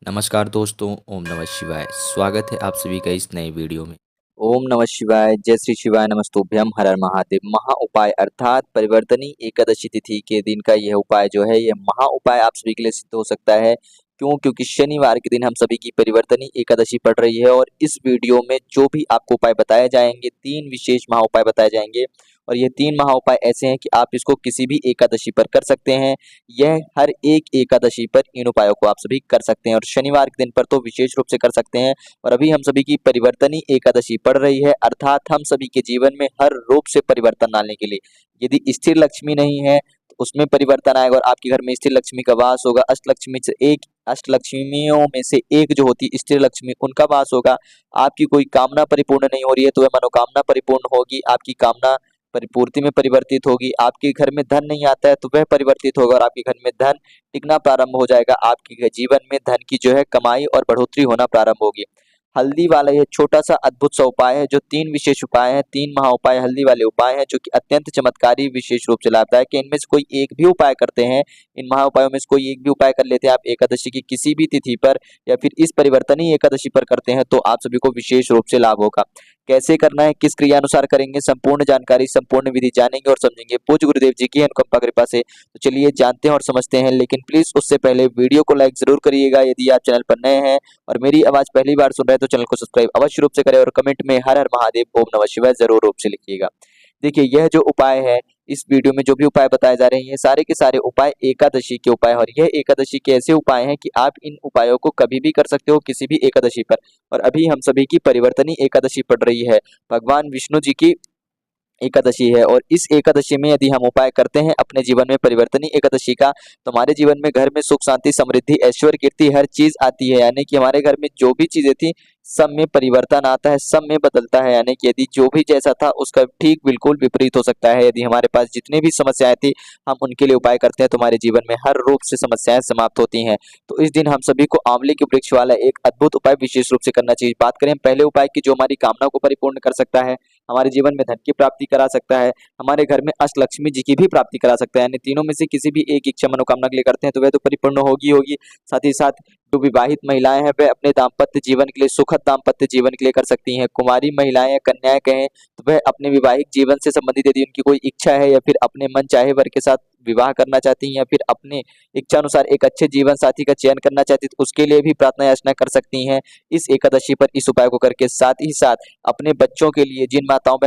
नमस्कार दोस्तों, ओम नमः शिवाय। स्वागत है आप सभी का इस नए वीडियो में। ओम नमः शिवाय, जय श्री शिवाय, नमस्तुभ्यम, हर हर महादेव। महा उपाय अर्थात परिवर्तनी एकादशी तिथि के दिन का यह उपाय जो है, यह महा उपाय आप सभी के लिए सिद्ध हो सकता है। क्यों? क्योंकि शनिवार के दिन हम सभी की परिवर्तनी एकादशी पड़ रही है और इस वीडियो में जो भी आपको उपाय बताए जाएंगे, 3 विशेष महा उपाय बताए जाएंगे और ये 3 महा उपाय ऐसे हैं कि आप इसको किसी भी एकादशी पर कर सकते हैं। यह हर एक एकादशी पर इन उपायों को आप सभी कर सकते हैं और शनिवार के दिन पर तो विशेष रूप से कर सकते हैं। और अभी हम सभी की परिवर्तनी एकादशी पड़ रही है, अर्थात हम सभी के जीवन में हर रूप से परिवर्तन लाने के लिए, यदि स्थिर लक्ष्मी नहीं है तो उसमें परिवर्तन आएगा और आपके घर में स्थिर लक्ष्मी का वास होगा। अष्टलक्ष्मियों में से एक जो होती है स्थिर लक्ष्मी, उनका वास होगा। आपकी कोई कामना परिपूर्ण नहीं हो रही है तो वह मनोकामना परिपूर्ण होगी, आपकी कामना परिपूर्ति में परिवर्तित होगी। आपके घर में धन नहीं आता है तो वह परिवर्तित होगा और आपके घर में धन टिकना प्रारंभ हो जाएगा। आपके जीवन में धन की जो है कमाई और बढ़ोतरी होना प्रारंभ होगी। हल्दी वाला ये छोटा-सा अद्भुत सा उपाय है, जो 3 विशेष उपाय हैं, 3 महा उपाय हल्दी वाले उपाय हैं, जो कि अत्यंत चमत्कारी विशेष रूप से लाभदायक है। इनमें से कोई एक भी उपाय करते हैं, इन महा उपायों में से कोई एक भी उपाय कर लेते हैं आप एकादशी की किसी भी तिथि पर या फिर इस परिवर्तनीय एकादशी पर करते हैं, तो आप सभी को विशेष रूप से लाभ होगा। कैसे करना है, किस क्रियानुसार करेंगे, संपूर्ण जानकारी, संपूर्ण विधि जानेंगे और समझेंगे पूज्य गुरुदेव जी की अनुकंपा कृपा से। तो चलिए जानते हैं और समझते हैं, लेकिन प्लीज़ उससे पहले वीडियो को लाइक ज़रूर करिएगा यदि आप चैनल पर नए हैं और मेरी आवाज़ पहली बार सुन रहे हैं तो चैनल को सब्सक्राइब अवश्य रूप से करें और कमेंट में हर हर महादेव ओम नमः शिवाय ज़रूर रूप से लिखिएगा। देखिए, यह जो उपाय है, इस वीडियो में जो भी उपाय बताए जा रहे हैं, ये सारे के सारे उपाय एकादशी के उपाय हैं और यह एकादशी के ऐसे उपाय हैं कि आप इन उपायों को कभी भी कर सकते हो किसी भी एकादशी पर। और अभी हम सभी की परिवर्तनी एकादशी पड़ रही है, भगवान विष्णु जी की एकादशी है और इस एकादशी में यदि हम उपाय करते हैं अपने जीवन में परिवर्तनी एकादशी का, तो हमारे जीवन में घर में सुख शांति समृद्धि ऐश्वर्य कीर्ति हर चीज आती है। यानी कि हमारे घर में जो भी चीजें थी सब में परिवर्तन आता है, सब में बदलता है। यानी कि यदि जो भी जैसा था उसका ठीक बिल्कुल विपरीत हो सकता है। यदि हमारे पास जितनी भी समस्याएं थी हम उनके लिए उपाय करते हैं तो हमारे जीवन में हर रूप से समस्याएं समाप्त होती हैं। तो इस दिन हम सभी को आंवले के वृक्ष वाला एक अद्भुत उपाय विशेष रूप से करना चाहिए। बात करें हम पहले उपाय की, जो हमारी कामना को परिपूर्ण कर सकता है, हमारे जीवन में धन की प्राप्ति करा सकता है, हमारे घर में अष्टलक्ष्मी जी की भी प्राप्ति करा सकता है। यानी तीनों में से किसी भी एक इच्छा मनोकामना के लिए करते हैं तो वह तो परिपूर्ण होगी होगी। साथ ही साथ जो विवाहित महिलाएं हैं वह अपने दाम्पत्य जीवन के लिए, सुखद दाम्पत्य जीवन के लिए कर सकती हैं। कुमारी महिलाएं या कन्याएं कहें तो वह अपने वैवाहिक जीवन से संबंधित यदि उनकी कोई इच्छा है या फिर अपने मन चाहे वर के साथ विवाह करना चाहती हैं या फिर अपने इच्छा अनुसार एक अच्छे जीवन साथी का चयन करना चाहती है तो उसके लिए भी प्रार्थना याचना कर सकती हैं इस एकादशी पर इस उपाय को करके। साथ ही साथ अपने बच्चों के लिए, जिन माताओं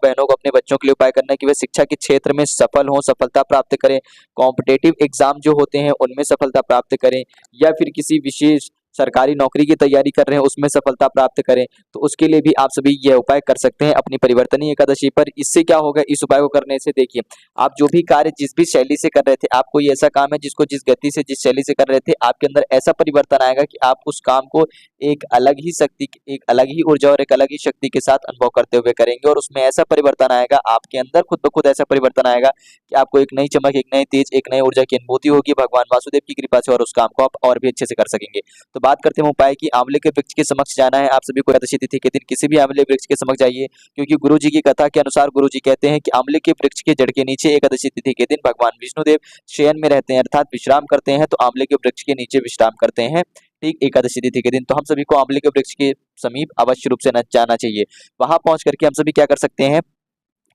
बहनों को अपने बच्चों के लिए उपाय करना है कि वे शिक्षा के क्षेत्र में सफल हों, सफलता प्राप्त करें, कॉम्पिटिटिव एग्जाम जो होते हैं उनमें सफलता प्राप्त करें या फिर किसी विशेष सरकारी नौकरी की तैयारी कर रहे हैं उसमें सफलता प्राप्त करें, तो उसके लिए भी आप सभी यह उपाय कर सकते हैं अपनी परिवर्तनीय एकादशी पर। इससे क्या होगा, इस उपाय को करने से देखिए, आप जो भी कार्य जिस भी शैली से कर रहे थे, आप कोई ऐसा काम है जिसको जिस गति से जिस शैली से कर रहे थे, आपके अंदर ऐसा परिवर्तन आएगा कि आप उस काम को एक अलग ही शक्ति, एक अलग ही ऊर्जा और एक अलग ही शक्ति के साथ अनुभव करते हुए करेंगे और उसमें ऐसा परिवर्तन आएगा, आपके अंदर खुद ब खुद ऐसा परिवर्तन आएगा कि आपको एक नई चमक, एक नई तेज, एक नई ऊर्जा की अनुभूति होगी भगवान वासुदेव की कृपा से और उस काम को आप और भी अच्छे से कर सकेंगे। तो बात करते हैं उपाय की। आंवले के वृक्ष के समक्ष जाना है आप सभी को एकादशी तिथि के दिन, किसी भी आंवले वृक्ष के समक्ष जाइए, क्योंकि गुरु जी की कथा के अनुसार गुरु जी कहते हैं कि आंवले के वृक्ष के जड़ के नीचे एकादशी तिथि के दिन भगवान विष्णुदेव शयन में रहते हैं, अर्थात विश्राम करते हैं। तो आंवले के वृक्ष के नीचे विश्राम करते हैं ठीक एकादशी तिथि के दिन। तो हम सभी को आंवले के वृक्ष के समीप अवश्य रूप से न जाना चाहिए। वहां पहुंच करके हम सभी क्या कर सकते हैं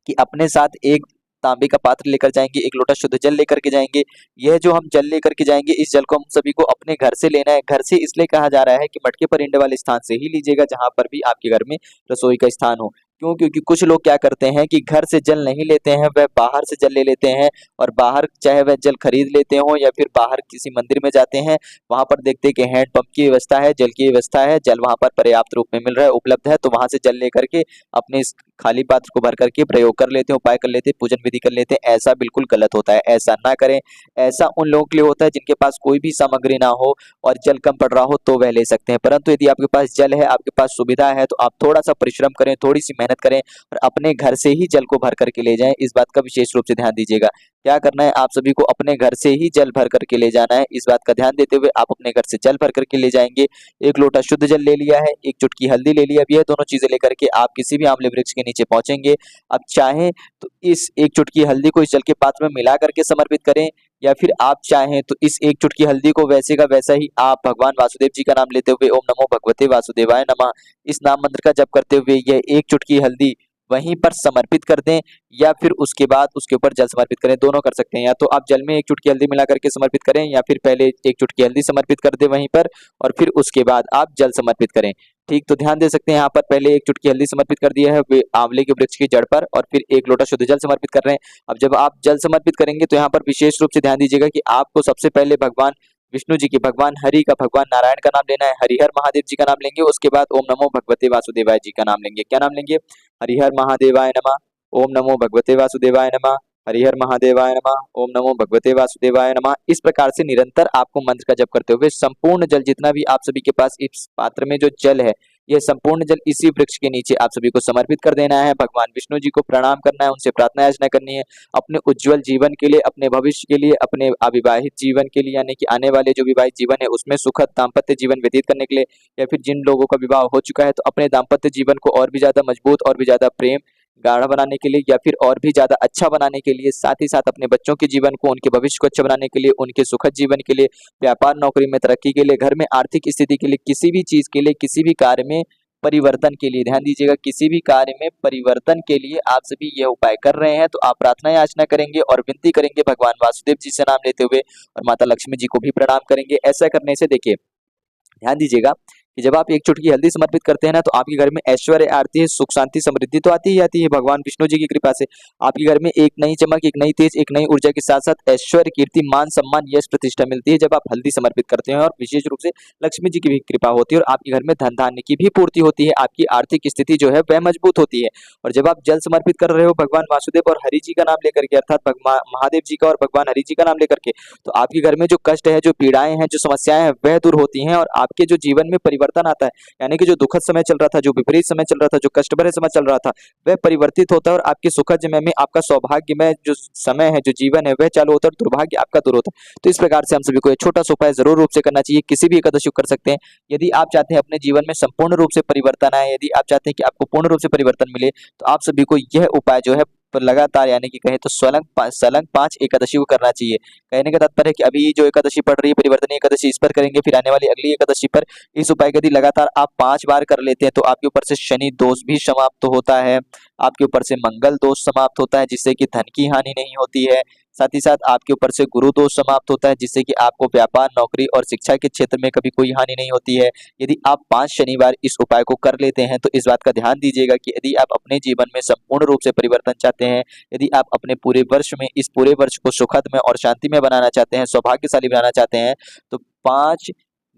कि अपने साथ एक तांबे का पात्र लेकर जाएंगे, एक लोटा शुद्ध जल लेकर के जाएंगे। यह जो हम जल लेकर के जाएंगे, इस जल को हम सभी को अपने घर से लेना है। घर से इसलिए कहा जा रहा है कि मटके परिंदे वाले स्थान से ही लीजिएगा जहां पर भी आपके घर में रसोई का स्थान हो। क्यों? क्योंकि कुछ लोग क्या करते हैं कि घर से जल नहीं लेते हैं, वह बाहर से जल ले लेते हैं और बाहर चाहे वह जल खरीद लेते हो या फिर बाहर किसी मंदिर में जाते हैं, वहां पर देखते हैं कि हैंड पंप की व्यवस्था है, जल की व्यवस्था है, जल वहां पर पर्याप्त रूप में मिल रहा है, उपलब्ध है, तो वहां से जल लेकर के अपने इस खाली पात्र को भर करके प्रयोग कर लेते हैं, उपाय कर लेते हैं, पूजन विधि कर लेते हैं। ऐसा बिल्कुल गलत होता है, ऐसा ना करें। ऐसा उन लोगों के लिए होता है जिनके पास कोई भी सामग्री ना हो और जल कम पड़ रहा हो तो वह ले सकते हैं, परंतु यदि आपके पास जल है, आपके पास सुविधा है, तो आप थोड़ा सा परिश्रम करें, थोड़ी सी मेहनत करें और अपने घर से ही जल को भर करके ले जाएं। इस बात का विशेष रूप से ध्यान दीजिएगा। क्या करना है, आप सभी को अपने घर से ही जल भर करके ले जाना है। इस बात का ध्यान देते हुए आप अपने घर से जल भर करके ले जाएंगे। एक लोटा शुद्ध जल ले लिया है, एक चुटकी हल्दी ले लिया। अब यह दोनों चीजें लेकर के आप किसी भी आंवले वृक्ष के नीचे पहुंचेंगे। अब चाहें तो इस एक चुटकी हल्दी को इस जल के पात्र में मिला करके समर्पित करें, या फिर आप चाहें तो इस एक चुटकी हल्दी को वैसे का वैसा ही आप भगवान वासुदेव जी का नाम लेते हुए ओम नमो भगवते वासुदेवाय नमः इस नाम मंत्र का जप करते हुए यह एक चुटकी हल्दी वहीं पर समर्पित कर दें, या फिर उसके बाद उसके ऊपर जल समर्पित करें। दोनों कर सकते हैं, या तो आप जल में एक चुटकी हल्दी मिला करके समर्पित करें, या फिर पहले एक चुटकी हल्दी समर्पित कर दें वहीं पर और फिर उसके बाद आप जल समर्पित करें। ठीक, तो ध्यान दे सकते हैं यहाँ पर पहले एक चुटकी हल्दी समर्पित कर दिया है वे आंवले के वृक्ष की जड़ पर, और फिर एक लोटा शुद्ध जल समर्पित कर रहे हैं। अब जब आप जल समर्पित करेंगे तो यहाँ पर विशेष रूप से ध्यान दीजिएगा कि आपको सबसे पहले भगवान विष्णु जी की, भगवान हरि का, भगवान नारायण का नाम लेना है, हरिहर महादेव जी का नाम लेंगे, उसके बाद ओम नमो भगवते वासुदेवाय जी का नाम लेंगे। क्या नाम लेंगे? हरिहर महादेवाय नमः, ओम नमो भगवते वासुदेवाय नमः, हरिहर महादेवाय नमः, ओम नमो भगवते वासुदेवाय नमः। इस प्रकार से निरंतर आपको मंत्र का जप करते हुए संपूर्ण जल जितना भी आप सभी के पास इस पात्र में जो जल है, यह संपूर्ण जल इसी वृक्ष के नीचे आप सभी को समर्पित कर देना है। भगवान विष्णु जी को प्रणाम करना है, उनसे प्रार्थना याचना करनी है अपने उज्जवल जीवन के लिए, अपने भविष्य के लिए, अपने अविवाहित जीवन के लिए, यानी कि आने वाले जो विवाहित जीवन है उसमें सुखद दाम्पत्य जीवन व्यतीत करने के लिए, या फिर जिन लोगों का विवाह हो चुका है तो अपने दाम्पत्य जीवन को और भी ज्यादा मजबूत और भी ज्यादा प्रेम गाढ़ा बनाने के लिए, या फिर और भी ज्यादा अच्छा बनाने के लिए, साथ ही साथ अपने बच्चों के जीवन को, उनके भविष्य को अच्छा बनाने के लिए, उनके सुखद जीवन के लिए, व्यापार नौकरी में तरक्की के लिए, घर में आर्थिक स्थिति के लिए, किसी भी चीज के लिए, किसी भी कार्य में परिवर्तन के लिए, ध्यान दीजिएगा, किसी भी कार्य में परिवर्तन के लिए आप सभी यह उपाय कर रहे हैं तो आप प्रार्थना याचना करेंगे और विनती करेंगे भगवान वासुदेव जी से नाम लेते हुए, और माता लक्ष्मी जी को भी प्रणाम करेंगे। ऐसा करने से देखिए, ध्यान दीजिएगा कि जब आप एक चुटकी हल्दी समर्पित करते हैं ना तो आपके घर में ऐश्वर्य आती है, सुख शांति समृद्धि तो आती ही आती है भगवान विष्णु जी की कृपा से। आपके घर में एक नई चमक, एक नई तेज, एक नई ऊर्जा के साथ साथ ऐश्वर्य, कीर्ति, मान, सम्मान, यश, प्रतिष्ठा मिलती है जब आप हल्दी समर्पित करते हैं, और विशेष रूप से लक्ष्मी जी की भी कृपा होती है और आपके घर में धन धान्य की भी पूर्ति होती है, आपकी आर्थिक स्थिति जो है वह मजबूत होती है। और जब आप जल समर्पित कर रहे हो भगवान वासुदेव और हरि जी का नाम लेकर के, अर्थात भगवान महादेव जी का और भगवान हरि जी का नाम लेकर के, तो आपके घर में जो कष्ट है, जो पीड़ाएं हैं, जो समस्याएं हैं वह दूर होती हैं और आपके जो जीवन में परिवर्तन आता है, यानी कि जो दुखद समय चल रहा था, जो विपरीत समय चल रहा था, जो कष्ट भरे समय चल रहा था, वह परिवर्तित होता है और आपके सुखद समय में आपका सौभाग्यमय जो समय है, जो जीवन है वह चालू होता है और दुर्भाग्य आपका दूर होता है। तो इस प्रकार से हम सभी को एक छोटा सा उपाय जरूर रूप से करना चाहिए, किसी भी एकादशी को कर सकते हैं। यदि आप चाहते हैं अपने जीवन में संपूर्ण रूप से परिवर्तन आए, यदि आप चाहते हैं कि आपको पूर्ण रूप से परिवर्तन मिले, तो आप सभी को यह उपाय जो है लगातार, यानी कि कहें तो सलंग 5 एकादशी को करना चाहिए। कहने का तात्पर्य है कि अभी जो एकादशी पड़ रही है परिवर्तन एकादशी, इस पर करेंगे, फिर आने वाली अगली एकादशी पर इस उपाय को यदि लगातार आप 5 बार कर लेते हैं तो आपके ऊपर से शनि दोष भी समाप्त होता है, आपके ऊपर से मंगल दोष समाप्त होता है जिससे कि धन की हानि नहीं होती है, साथ ही साथ आपके ऊपर से गुरु दोष समाप्त होता है जिससे कि आपको व्यापार, नौकरी और शिक्षा के क्षेत्र में कभी कोई हानि नहीं होती है। यदि आप 5 शनिवार इस उपाय को कर लेते हैं तो इस बात का ध्यान दीजिएगा कि यदि आप अपने जीवन में संपूर्ण रूप से परिवर्तन चाहते हैं, यदि आप अपने पूरे वर्ष में, इस पूरे वर्ष को सुखद में और शांति में बनाना चाहते हैं, सौभाग्यशाली बनाना चाहते हैं, तो 5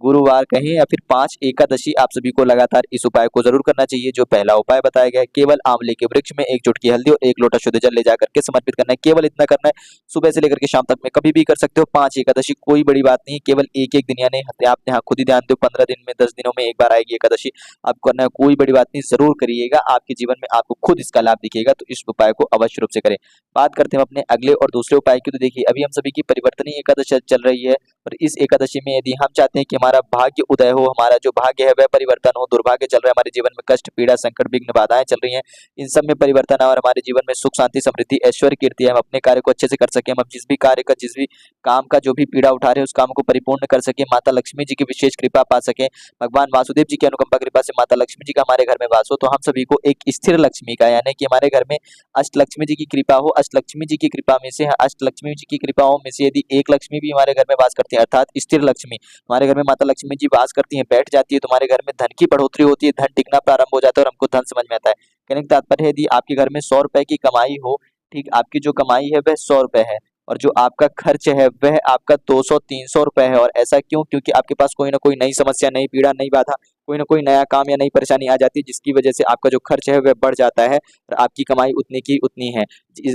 गुरुवार कहें या फिर 5 एकादशी आप सभी को लगातार इस उपाय को जरूर करना चाहिए। जो पहला उपाय बताया गया है, केवल आंवले के वृक्ष में एक चुटकी हल्दी और एक लोटा शुद्ध जल ले जाकर के समर्पित करना है, केवल इतना करना है। सुबह से लेकर के शाम तक में कभी भी कर सकते हो। 5 एकादशी कोई बड़ी बात नहीं, केवल एक एक दिन, यानी आप यहाँ खुद ही ध्यान दो, 15 दिन में, 10 दिनों में एक बार आएगी एकादशी, आपको करना है, कोई बड़ी बात नहीं, जरूर करिएगा, आपके जीवन में आपको खुद इसका लाभ दिखेगा। तो इस उपाय को अवश्य रूप से करें। बात करते हैं अपने अगले और दूसरे उपाय की। तो देखिए, अभी हम सभी की परिवर्तनीय एकादशी चल रही है और इस एकादशी में यदि हम चाहते हैं कि हमारा भाग्य उदय हो, हमारा जो भाग्य है वह परिवर्तन हो, दुर्भाग्य चल रहा है हमारे जीवन में, कष्ट, पीड़ा, संकट, विघ्न, बाधाएं चल रही हैं, इन सब में परिवर्तन आए और हमारे जीवन में सुख, शांति, समृद्धि, ऐश्वर्य, कीर्ति है, हम अपने कार्य को अच्छे से कर सकें, हम जिस भी कार्य का, जिस भी काम का जो भी पीड़ा उठा रहे हैं उस काम को परिपूर्ण कर सके, माता लक्ष्मी जी की विशेष कृपा पा सके, भगवान वासुदेव जी की अनुकंपा कृपा से माता लक्ष्मी जी का हमारे घर में वास हो, तो हम सभी को एक स्थिर लक्ष्मी का, यानी कि हमारे घर में अष्टलक्ष्मी जी की कृपा हो। अष्टलक्ष्मी जी की कृपा में से, अष्टलक्ष्मी जी की कृपाओं में से यदि एक लक्ष्मी भी हमारे घर में वास करती है, अर्थात स्थिर लक्ष्मी हमारे घर में माता लक्ष्मी जी वास करती हैं, बैठ जाती है, तुम्हारे घर में धन की बढ़ोतरी होती है, धन टिकना प्रारंभ हो जाता है और हमको धन समझ में आता है। कहने का तात्पर्य है, यदि आपके घर में 100 रुपए की कमाई हो, ठीक, आपकी जो कमाई है वह 100 रुपए है और जो आपका खर्च है वह आपका 200-300 रुपए है। और ऐसा क्यों? क्योंकि आपके पास कोई ना कोई नई समस्या, नई पीड़ा, नई बाधा, कोई ना कोई नया काम या नई परेशानी आ जाती है जिसकी वजह से आपका जो खर्च है वह बढ़ जाता है और आपकी कमाई उतनी की उतनी है।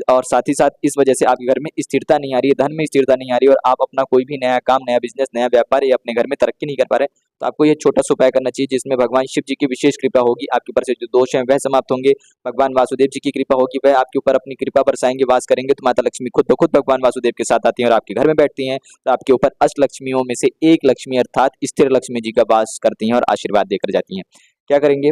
और साथ ही साथ इस वजह से आपके घर में स्थिरता नहीं आ रही है, धन में स्थिरता नहीं आ रही है और आप अपना कोई भी नया काम, नया बिजनेस, नया व्यापार या अपने घर में तरक्की नहीं कर पा रहे। तो आपको ये छोटा सा उपाय करना चाहिए जिसमें भगवान शिव जी की विशेष कृपा होगी, आपके ऊपर से जो दोष हैं वह समाप्त होंगे, भगवान वासुदेव जी की कृपा होगी, वह आपके ऊपर अपनी कृपा बरसाएंगे, वास करेंगे, तो माता लक्ष्मी खुद ब खुद भगवान वासुदेव के साथ आती हैं और आपके घर में बैठती हैं। तो आपके ऊपर अष्ट लक्ष्मियों में से एक लक्ष्मी अर्थात स्थिर लक्ष्मी जी का वास करती हैं और आशीर्वाद देकर जाती हैं। क्या करेंगे?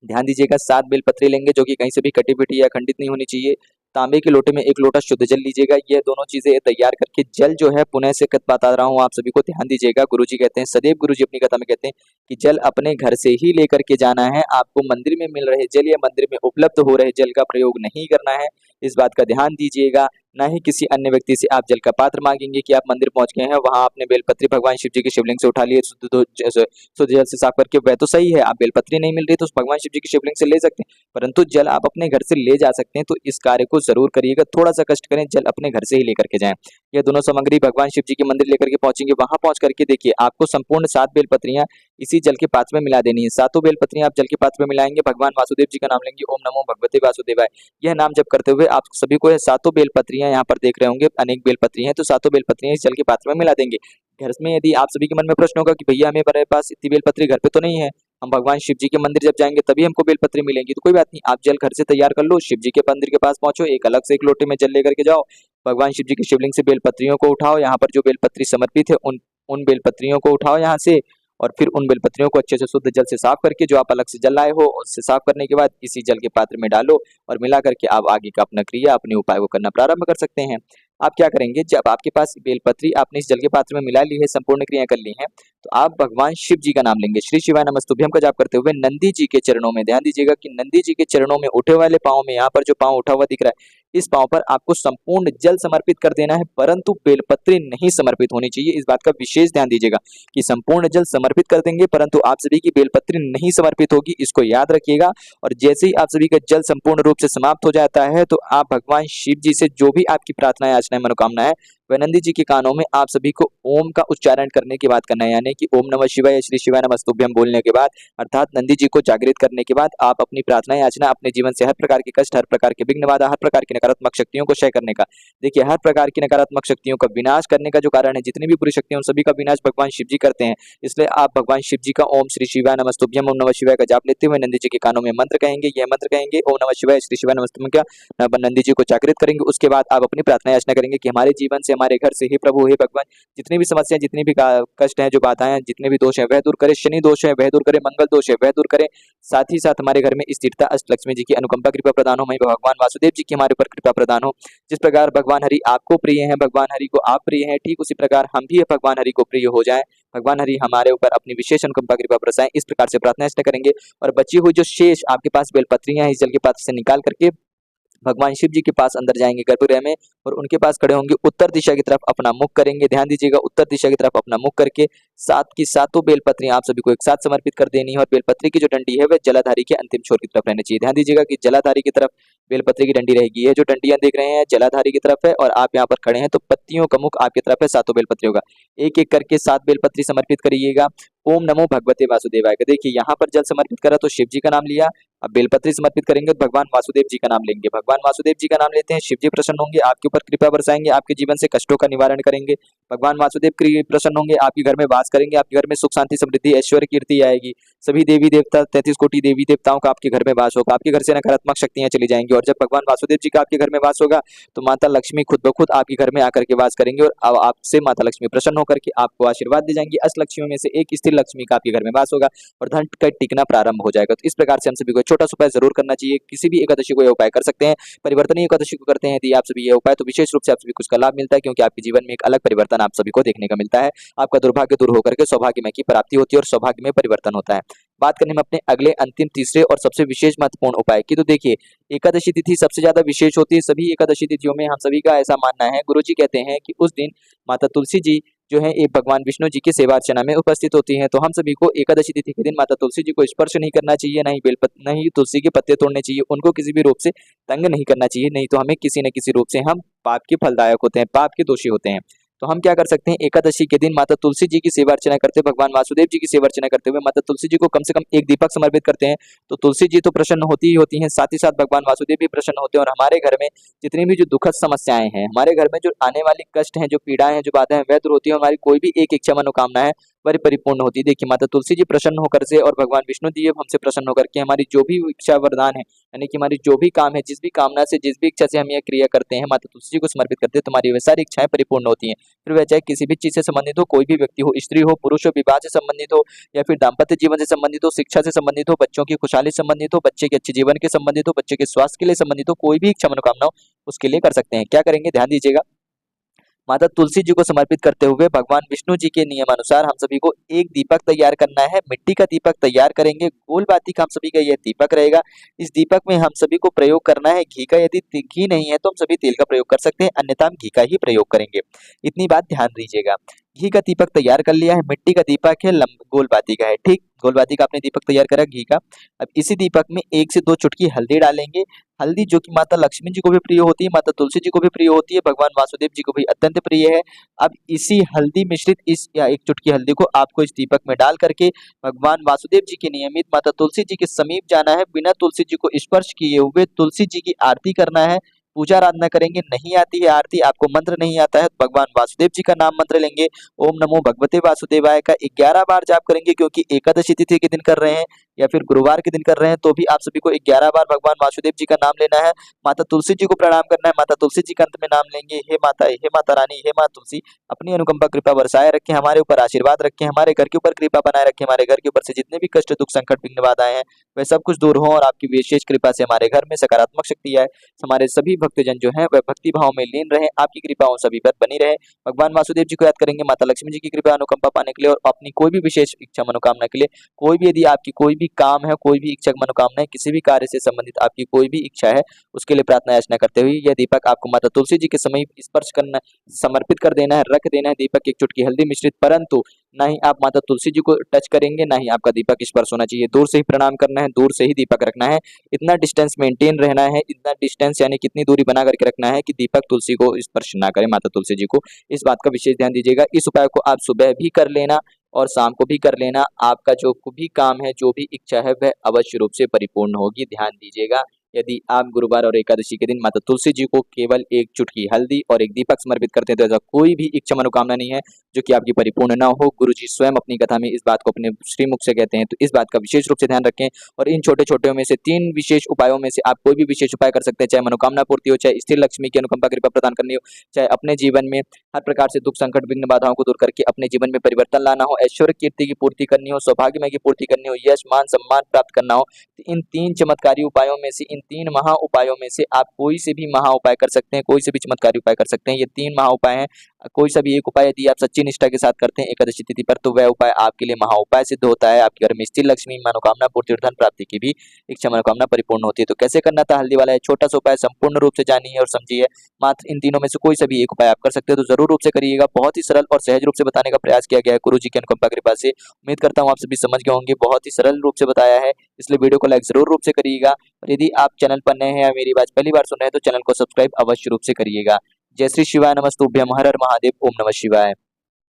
ध्यान दीजिएगा, 7 बेलपत्री लेंगे जो कि कहीं से भी कटी पिटी या खंडित नहीं होनी चाहिए, तांबे के लोटे में 1 लोटा शुद्ध जल लीजिएगा। ये दोनों चीजें तैयार करके जल जो है, पुनः से बता रहा हूँ आप सभी को, ध्यान दीजिएगा। गुरुजी कहते हैं, सदैव गुरुजी अपनी कथा में कहते हैं कि जल अपने घर से ही लेकर के जाना है। आपको मंदिर में मिल रहे जल या मंदिर में उपलब्ध हो रहे जल का प्रयोग नहीं करना है, इस बात का ध्यान दीजिएगा। ना ही किसी अन्य व्यक्ति से आप जल का पात्र मांगेंगे कि आप मंदिर पहुंच गए हैं, वहां आपने बेलपत्री भगवान शिव जी के शिवलिंग से उठा लिए, शुद्ध जल से साफ करके, वह तो सही है। आप बेलपत्री नहीं मिल रही तो उस भगवान शिव जी के शिवलिंग से ले सकते हैं, परंतु जल आप अपने घर से ले जा सकते हैं। तो इस कार्य को जरूर करिएगा, थोड़ा सा कष्ट करें, जल अपने घर से ही लेकर के जाएं। यह दोनों सामग्री भगवान शिव जी के मंदिर लेकर के पहुंचेंगे। वहां पहुंच करके देखिए, आपको संपूर्ण 7 बेलपत्रियां इसी जल के पात्र में मिला देनी है। 7 बेलपत्रियां आप जल के पात्र में मिलाएंगे, भगवान वासुदेव जी का नाम लेंगे, ओम नमो भगवते वासुदेवाय, यह नाम जप करते हुए आप सभी को यह 7 बेलपत्रियां यहाँ पर देख रहे होंगे, अनेक बेलपत्री हैं, तो 7 बेलपत्रियां इस जल के पात्र में मिला देंगे। घर में यदि आप सभी के मन में प्रश्न होगा कि भैया हमारे पास इतनी बेलपत्री घर पे तो नहीं है, हम भगवान शिव जी के मंदिर जब जाएंगे तभी हमको बेलपत्री मिलेंगी, तो कोई बात नहीं, आप जल घर से तैयार कर लो, शिव जी के मंदिर के पास पहुंचो, एक अलग से 1 लोटे में जल लेकर के जाओ, भगवान शिव जी के शिवलिंग से बेलपत्रियों को उठाओ, यहाँ पर जो बेलपत्री समर्पित है उन बेलपत्रियों को उठाओ यहाँ से, और फिर उन बेलपत्रियों को अच्छे से शुद्ध जल से साफ करके, जो आप अलग से जल लाए हो उससे साफ करने के बाद इसी जल के पात्र में डालो और मिला करके आप आगे का अपना क्रिया, अपने उपाय को करना प्रारंभ कर सकते हैं। आप क्या करेंगे, जब आपके पास बेलपत्री आपने इस जल के पात्र में मिला ली है, संपूर्ण क्रिया कर ली है, तो आप भगवान शिव जी का नाम लेंगे। श्री शिवाय नमस्तुभ्यम का जाप करते हुए नंदी जी के चरणों में, ध्यान दीजिएगा कि नंदी जी के चरणों में उठे वाले पांव में, यहाँ पर जो पांव उठा हुआ दिख रहा है, इस पांव पर आपको संपूर्ण जल समर्पित कर देना है, परंतु बेलपत्री नहीं समर्पित होनी चाहिए। इस बात का विशेष ध्यान दीजिएगा कि संपूर्ण जल समर्पित कर देंगे, परंतु आप सभी की बेलपत्री नहीं समर्पित होगी, इसको याद रखिएगा। और जैसे ही आप सभी का जल संपूर्ण रूप से समाप्त हो जाता है, तो आप भगवान शिव जी से जो भी आपकी प्रार्थना याचना मनोकामना है, वह नंदी जी के कानों में आप सभी को ओम का उच्चारण करने के बाद करना है, यानी कि ओम नमः शिवाय श्री शिवाय नमस्तुभ्यम बोलने के बाद, अर्थात नंदी जी को जागृत करने के बाद आप अपनी प्रार्थना याचना, अपने जीवन से हर प्रकार के कष्ट, हर प्रकार के विघ्न बाधा, हर प्रकार की नकारात्मक शक्तियों को क्षय करने का, देखिए हर प्रकार की नकारात्मक शक्तियों का विनाश करने का जो कारण है, जितनी भी बुरी शक्तियां उन सभी का विनाश भगवान शिव जी करते हैं। इसलिए आप भगवान शिव जी का ओम श्री शिवाय नमस्तुभ्यम ओम नमः शिवाय का जाप लेते हुए नंदी जी के कानों में मंत्र कहेंगे, यह मंत्र कहेंगे ओम नमः शिवाय श्री शिवाय नमस्तुभ्यम का, नंदी जी को जागृत करेंगे। उसके बाद आप अपनी प्रार्थना याचना करेंगे कि हमारे जीवन से, हमारे घर से ही प्रभु, हे भगवान, जितनी भी समस्याएं, जितनी भी कष्ट हैं, जो बाधाएं हैं, जितने भी दोष हैं वह दूर करे, शनि दोष है वह दूर करे, मंगल दोष है वह दूर करे, साथ ही साथ हमारे घर में स्थिरता, अष्टलक्ष्मी जी की अनुकंपा कृपा प्रदान हो, मैं भगवान वासुदेव जी की हमारे ऊपर कृपा प्रदान हो। जिस प्रकार भगवान हरि आपको प्रिय हैं, भगवान हरि को आप प्रिय हैं, ठीक उसी प्रकार हम भी भगवान हरि को प्रिय हो जाएं, भगवान हरि हमारे ऊपर अपनी विशेष अनुकंपा कृपा बरसाएं, इस प्रकार से प्रार्थना करेंगे। और बची हुई जो शेष आपके पास बेलपत्रियां हैं, इस जल के पात्र से निकाल करके भगवान शिव जी के पास अंदर जाएंगे गर्भगृह में, और उनके पास खड़े होंगे, उत्तर दिशा की तरफ अपना मुख करेंगे, ध्यान दीजिएगा, उत्तर दिशा की तरफ अपना मुख करके 7 की 7 बेलपत्रियां आप सभी को एक साथ समर्पित कर देनी है। और बेलपत्री की जो डंडी है वह जलाधारी के अंतिम छोर की तरफ रहनी चाहिए। ध्यान दीजिएगा कि जलाधारी की तरफ बेलपत्री की डंडी रहेगी। ये जो डंडियां देख रहे हैं जलाधारी की तरफ है, और आप यहाँ पर खड़े हैं तो पत्तियों का मुख आपकी तरफ है, 7 बेलपत्रियों का, एक एक करके 7 बेलपत्री समर्पित करिएगा। ओम नमो भगवते वासुदेवाय का, देखिए यहाँ पर जल समर्पित करा तो शिव जी का नाम लिया, अब बेलपत्री समर्पित करेंगे तो भगवान वासुदेव जी का नाम लेंगे, भगवान वासुदेव जी का नाम लेते हैं, शिव जी प्रसन्न होंगे, आपके ऊपर कृपा बरसाएंगे, आपके जीवन से कष्टों का निवारण करेंगे, भगवान वासुदेव प्रसन्न होंगे, आपके घर में वास करेंगे, आपके घर में सुख शांति समृद्धि ऐश्वर्य कीर्ति आएगी, सभी देवी देवता 33 कोटि देवी देवताओं का आपके घर में वास होगा, आपके घर से नकारात्मक शक्तियां चली जाएंगी। और जब भगवान वासुदेव जी का आपके घर में वास होगा तो माता लक्ष्मी खुद ब खुद आपके घर में आकर के वास करेंगे, और अब आपसे माता लक्ष्मी प्रसन्न होकर के आपको आशीर्वाद दे जाएंगी। अष्टलक्ष्मियों में से एक स्त्री लक्ष्मी का आपके घर में वास होगा और धन का टिकना प्रारंभ हो जाएगा। तो इस प्रकार से हम सभी को छोटा सा उपाय जरूर करना चाहिए। किसी भी एकादशी को यह उपाय कर सकते हैं, परिवर्तनीय एकादशी को करते हैं यदि आप सभी ये उपाय, तो विशेष रूप से आप सभी को इसका लाभ मिलता है, क्योंकि आपके जीवन में एक अलग परिवर्तन आप सभी को देखने का मिलता है। आपका दुर्भाग्य दूर होकर के सौभाग्यमय की प्राप्ति होती है और सौभाग्य में परिवर्तन होता है। बात करने में अपने अगले अंतिम तीसरे और सबसे विशेष महत्वपूर्ण उपाय की, तो देखिए एकादशी तिथि सबसे ज्यादा विशेष होती है। सभी एकादशी तिथियों में हम सभी का ऐसा मानना है, गुरुजी कहते हैं कि उस दिन माता तुलसी जी जो है एक भगवान विष्णु जी की सेवा अर्चना में उपस्थित होती हैं। तो हम सभी को एकादशी तिथि के दिन माता तुलसी जी को स्पर्श नहीं करना चाहिए, नहीं तुलसी के पत्ते तोड़ने चाहिए, उनको किसी भी रूप से तंग नहीं करना चाहिए, नहीं तो हमें किसी न किसी रूप से हम पाप के फलदायक होते हैं, पाप के दोषी होते हैं। तो हम क्या कर सकते हैं, एकादशी के दिन माता तुलसी जी की सेवा अर्चना करते हुए, भगवान वासुदेव जी की सेवा अर्चना करते हुए माता तुलसी जी को कम से कम एक दीपक समर्पित करते हैं, तो तुलसी जी तो प्रसन्न होती ही होती हैं, साथ ही साथ भगवान वासुदेव भी प्रसन्न होते हैं, और हमारे घर में जितनी भी जो दुखद समस्याएं हैं, हमारे घर में जो आने वाली कष्ट हैं, जो पीड़ाएं हैं, जो बाधाएं हैं, वह दूर होती है। हमारी कोई भी एक इच्छा मनोकामना है वही परिपूर्ण होती है। देखिए माता तुलसी जी प्रसन्न होकर से और भगवान विष्णु जी हमसे प्रसन्न होकर के हमारी जो भी इच्छा वरदान है, यानी कि हमारी जो भी काम है, जिस भी कामना से, जिस भी इच्छा से हम यह क्रिया करते हैं, माता तुलसी जी को समर्पित करते हैं, तो हमारी वे सारी इच्छाएं परिपूर्ण होती हैं। फिर वह चाहे किसी भी चीज से संबंधित हो, कोई भी व्यक्ति हो, स्त्री हो, पुरुष हो, विवाह से संबंधित हो, या फिर दाम्पत्य जीवन से संबंधित हो, शिक्षा से संबंधित हो, बच्चों की खुशहाली से संबंधित हो, बच्चे के अच्छे जीवन के संबंधित हो, बच्चे के स्वास्थ्य के लिए संबंधित हो, कोई भी इच्छा मनोकामना हो, उसके लिए कर सकते हैं। क्या करेंगे, ध्यान दीजिएगा। माता तुलसी जी को समर्पित करते हुए भगवान विष्णु जी के नियमानुसार हम सभी को एक दीपक तैयार करना है। मिट्टी का दीपक तैयार करेंगे, गोल बाती का हम सभी का यह दीपक रहेगा। इस दीपक में हम सभी को प्रयोग करना है घी का। यदि घी नहीं है तो हम सभी तेल का प्रयोग कर सकते हैं, अन्यथा हम घी का ही प्रयोग करेंगे। इतनी बात ध्यान दीजिएगा। घी का दीपक तैयार कर लिया है, मिट्टी का दीपक है, गोल बाती का है, ठीक। गोल बाती का आपने दीपक तैयार करा घी का। अब इसी दीपक में 1 से 2 चुटकी हल्दी डालेंगे। हल्दी जो कि माता लक्ष्मी जी को भी प्रिय होती है, माता तुलसी जी को भी प्रिय होती है, भगवान वासुदेव जी को भी अत्यंत प्रिय है। अब इसी हल्दी मिश्रित इस या 1 चुटकी हल्दी को आपको इस दीपक में डाल करके भगवान वासुदेव जी के नियमित माता तुलसी जी के समीप जाना है। बिना तुलसी जी को स्पर्श किए हुए तुलसी जी की आरती करना है, पूजा आराधना करेंगे। नहीं आती है आरती, आपको मंत्र नहीं आता है, तो भगवान वासुदेव जी का नाम मंत्र लेंगे, ओम नमो भगवते वासुदेवाय का 11 बार जाप करेंगे। क्योंकि एकादशी तिथि के दिन कर रहे हैं या फिर गुरुवार के दिन कर रहे हैं, तो भी आप सभी को 11 बार भगवान वासुदेव जी का नाम लेना है। माता तुलसी जी को प्रणाम करना है। माता तुलसी जी का अंत में नाम लेंगे, हे माता रानी, हे माता तुलसी, अपनी अनुकंपा कृपा बरसाए रखें, हमारे ऊपर आशीर्वाद रखें, हमारे घर के ऊपर कृपा बनाए रखें, हमारे घर के ऊपर से जितने भी कष्ट दुख संकट विघ्न बाधाएं हैं वह सब कुछ दूर हो, और आपकी विशेष कृपा से हमारे घर में सकारात्मक शक्ति आए, हमारे सभी भक्तजन जो हैं वह भक्ति भाव में लीन रहे, आपकी कृपा उन सभी पर बनी रहे। भगवान वासुदेव जी को याद करेंगे माता लक्ष्मी जी की कृपा अनुकंपा पाने के लिए, और अपनी कोई भी विशेष इच्छा मनोकामना के लिए। कोई भी यदि आपकी कोई भी काम है, कोई भी इच्छा मनोकामना है, किसी भी कार्य से संबंधित आपकी कोई भी इच्छा है, उसके लिए प्रार्थना याचना करते हुए यह दीपक आपको माता तुलसी जी के समीप स्पर्श करना, समर्पित कर देना है, रख देना है। दीपक 1 चुटकी हल्दी मिश्रित, परंतु ना ही आप माता तुलसी जी को टच करेंगे, ना ही आपका दीपक स्पर्श होना चाहिए। दूर से ही प्रणाम करना है, दूर से ही दीपक रखना है। इतना डिस्टेंस मेंटेन रहना है, इतना डिस्टेंस यानी कितनी दूरी बना करके रखना है कि दीपक तुलसी को स्पर्श ना करे, माता तुलसी जी को। इस बात का विशेष ध्यान दीजिएगा। इस उपाय को आप सुबह भी कर लेना और शाम को भी कर लेना। आपका जो भी काम है, जो भी इच्छा है, वह अवश्य रूप से परिपूर्ण होगी। ध्यान दीजिएगा। यदि आप गुरुवार और एकादशी के दिन माता तुलसी जी को केवल 1 चुटकी हल्दी और 1 दीपक समर्पित करते हैं, तो ऐसा कोई भी इच्छा मनोकामना नहीं है जो कि आपकी परिपूर्ण ना हो। गुरुजी स्वयं अपनी कथा में इस बात को अपने श्रीमुख से कहते हैं, तो इस बात का विशेष रूप से ध्यान रखें। और इन छोटे-छोटे में से 3 विशेष उपायों में से आप कोई भी विशेष उपाय कर सकते हैं, चाहे मनोकामना पूर्ति हो, चाहे स्थिर लक्ष्मी की अनुकंपा कृपा प्रदान करनी हो, चाहे अपने जीवन में हर प्रकार से दुख संकट विघ्न बाधाओं को दूर करके अपने जीवन में परिवर्तन लाना हो, ऐश्वर्य कीर्ति की पूर्ति करनी हो, सौभाग्यमय की पूर्ति करनी हो, यश मान सम्मान प्राप्त करना हो। तो इन 3 चमत्कारी उपायों में से, इन 3 महा उपायों में से आप कोई से भी महा उपाय कर सकते हैं, कोई से भी चमत्कारी उपाय कर सकते हैं। ये 3 महा उपाय हैं। कोई सा भी एक उपाय यदि आप सच्ची निष्ठा के साथ करते हैं एकादशी तिथि पर, तो वह उपाय आपके लिए महा उपाय सिद्ध होता है। आपके घर में स्थिर लक्ष्मी मनोकामना पूर्ति और धन प्राप्ति की भी इच्छा मनोकामना परिपूर्ण होती है। तो कैसे करना था हल्दी वाला छोटा सा उपाय, संपूर्ण रूप से जानिए और समझिए। मात्र इन तीनों में से कोई सा भी एक उपाय आप कर सकते हो, तो जरूर रूप से करिएगा। बहुत ही सरल और सहज रूप से बताने का प्रयास किया गया है गुरु जी की अनुकंपा कृपा से। उम्मीद करता हूँ आप सभी समझ गए होंगे। बहुत ही सरल रूप से बताया है, इसलिए वीडियो को लाइक जरूर रूप से करिएगा। और यदि आप चैनल पर नए हैं या मेरी बात पहली बार सुन रहे हैं, तो चैनल को सब्सक्राइब अवश्य रूप से करिएगा। जय श्री शिवाय, नमस्तुभ्यम, हर हर महादेव, ओम नमः शिवाय।